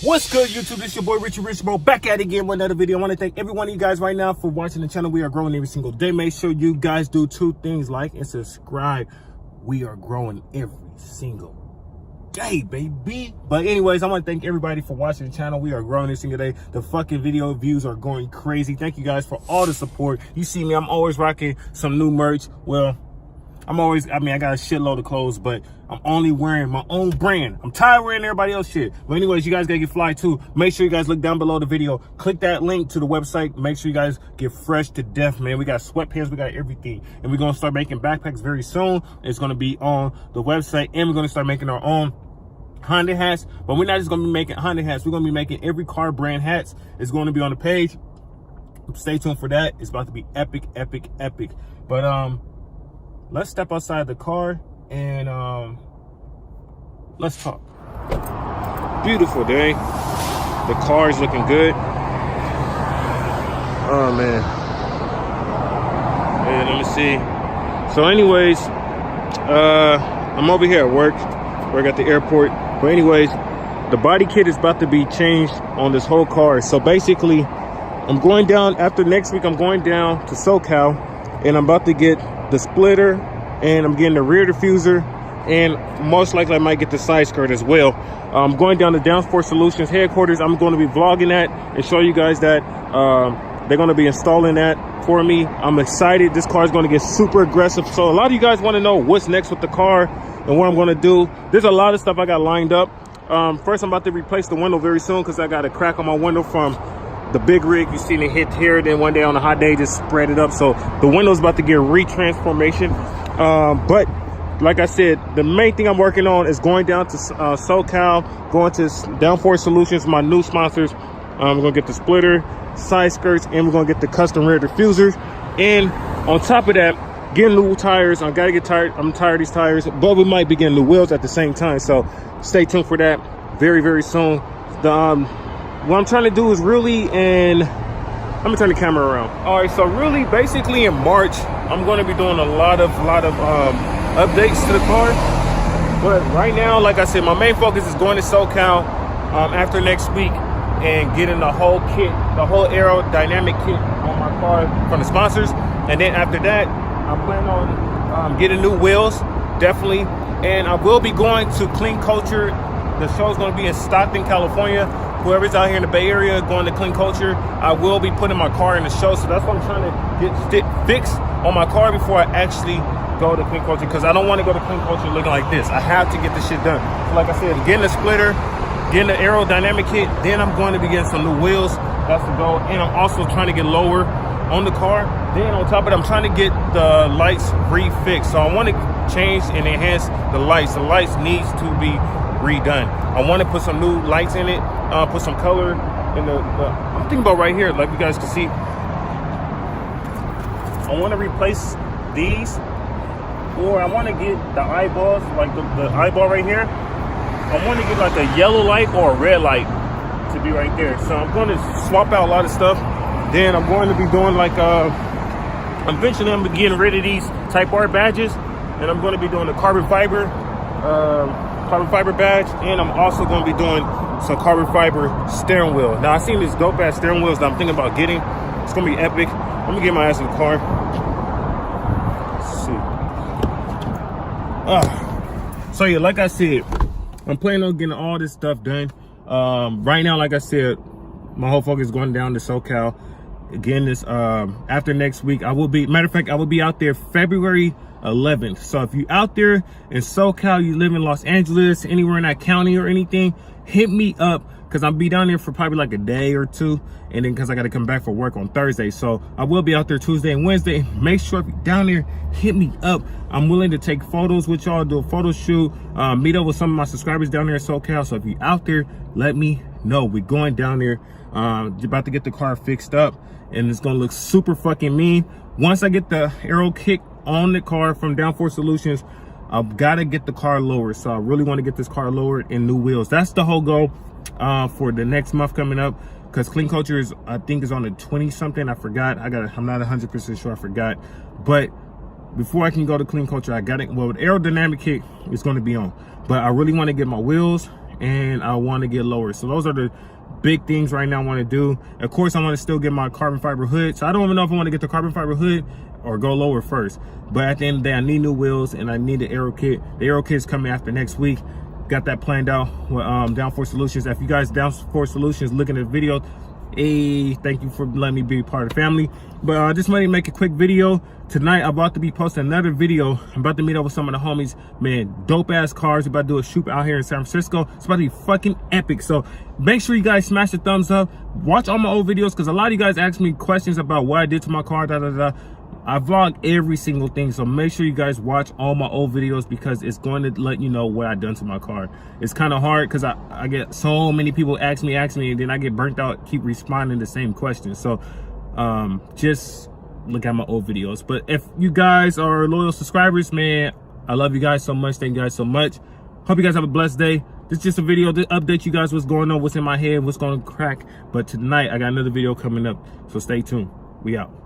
What's good, YouTube? This your boy Richie, bro, back at it again with another video. I want to thank every one of you guys right now for watching the channel. We are growing every single day. Make sure you guys do two things: like and subscribe. We are growing every single day, baby. But anyways, I want to thank everybody for watching the channel. We are growing every single day. The fucking video views are going crazy. Thank you guys for all the support. You see me, I'm always rocking some new merch. Well, I got a shitload of clothes, but I'm only wearing my own brand. I'm tired of wearing everybody else's shit. But anyways, you guys gotta get fly too. Make sure you guys look down below the video. Click that link to the website. Make sure you guys get fresh to death, man. We got sweatpants, we got everything. And we're gonna start making backpacks very soon. It's gonna be on the website, and we're gonna start making our own Honda hats. But we're not just gonna be making Honda hats. We're gonna be making every car brand hats. It's gonna be on the page. Stay tuned for that. It's about to be epic, epic, epic. But let's step outside the car and let's talk. Beautiful day. The car is looking good. Oh man. And let me see. So anyways, I'm over here at work. Work at the airport. But anyways, the body kit is about to be changed on this whole car. So basically, I'm going down after next week. I'm going down to SoCal, and I'm about to get the splitter, and I'm getting the rear diffuser, and most likely I might get the side skirt as well. I'm going down to Downforce Solutions headquarters. I'm going to be vlogging that and show you guys that they're going to be installing that for me. I'm excited. This car is going to get super aggressive. So a lot of you guys want to know what's next with the car and what I'm going to do. There's a lot of stuff I got lined up. First, I'm about to replace the window very soon because I got a crack on my window from the big rig. You seen it hit here, then one day on a hot day just spread it up. So the window's about to get retransformation. But like I said, the main thing I'm working on is going down to SoCal, going to Downforce Solutions, my new sponsors. We're gonna get the splitter, side skirts, and we're gonna get the custom rear diffusers. And on top of that, getting new tires. I gotta get tired. I'm tired of these tires, but we might be getting new wheels at the same time. So stay tuned for that very, very soon. What I'm trying to do is really, and let me turn the camera around. All right, so really, basically in March, I'm going to be doing a lot of updates to the car. But right now, like I said, my main focus is going to SoCal after next week and getting the whole kit, the whole aerodynamic kit on my car from the sponsors. And then after that, I plan on getting new wheels, definitely. And I will be going to Clean Culture. The show is going to be in Stockton, California. Whoever's out here in the Bay Area going to Clean Culture, I will be putting my car in the show. So that's what I'm trying to get fixed on my car before I actually go to Clean Culture, because I don't want to go to Clean Culture looking like this. I have to get this shit done. So like I said, getting the splitter, getting the aerodynamic kit, then I'm going to be getting some new wheels. That's the goal. And I'm also trying to get lower on the car. Then on top of it, I'm trying to get the lights refixed. So I want to change and enhance the lights. The lights needs to be redone. I want to put some new lights in it, put some color in the I'm thinking about right here, like you guys can see. I want to replace these, or I want to get the eyeballs, like the eyeball right here. I want to get like a yellow light or a red light to be right there. So I'm going to swap out a lot of stuff. Then I'm going to be doing like eventually I'm getting rid of these Type R badges, and I'm going to be doing the carbon fiber badge, and I'm also going to be doing some carbon fiber steering wheel. Now I seen these dope ass steering wheels that I'm thinking about getting. It's gonna be epic. I'm gonna get my ass in the car. Let's see. So yeah, like I said, I'm planning on getting all this stuff done. Right now, like I said, my whole focus is going down to SoCal. Again, this after next week, I will be, matter of fact, I will be out there February 11th. So if you out there in SoCal, you live in Los Angeles, anywhere in that county or anything, hit me up, because I'll be down there for probably like a day or two, and then because I got to come back for work on Thursday. So I will be out there Tuesday and Wednesday. Make sure if you're down there, hit me up. I'm willing to take photos with y'all, do a photo shoot, meet up with some of my subscribers down there in SoCal. So if you're out there, let me know. We're going down there, about to get the car fixed up, and it's gonna look super fucking mean. Once I get the aero kit on the car from Downforce Solutions, I've got to get the car lowered. So I really want to get this car lowered and new wheels. That's the whole goal for the next month coming up, because Clean Culture is, I think, is on the 20 something. I forgot. I'm not 100% sure. I forgot. But before I can go to Clean Culture, I got it. Well, the aerodynamic kit is going to be on, but I really want to get my wheels and I want to get lower. So those are the big things right now I want to do. Of course, I want to still get my carbon fiber hood. So I don't even know if I want to get the carbon fiber hood or go lower first. But at the end of the day, I need new wheels and I need the aero kit. The aero kit is coming after next week. Got that planned out with Downforce Solutions. If you guys Downforce Solutions looking at the video, hey, thank you for letting me be a part of the family. But I just wanted to make a quick video. Tonight, I'm about to be posting another video. I'm about to meet up with some of the homies. Man, dope ass cars. We're about to do a shoot out here in San Francisco. It's about to be fucking epic. So make sure you guys smash the thumbs up. Watch all my old videos, because a lot of you guys ask me questions about what I did to my car, I vlog every single thing, so make sure you guys watch all my old videos, because it's going to let you know what I done to my car. It's kind of hard because I get so many people ask me, and then I get burnt out, keep responding the same questions. So just look at my old videos. But if you guys are loyal subscribers, man, I love you guys so much. Thank you guys so much. Hope you guys have a blessed day. This is just a video to update you guys what's going on, what's in my head, what's going to crack. But tonight I got another video coming up, so stay tuned. We out.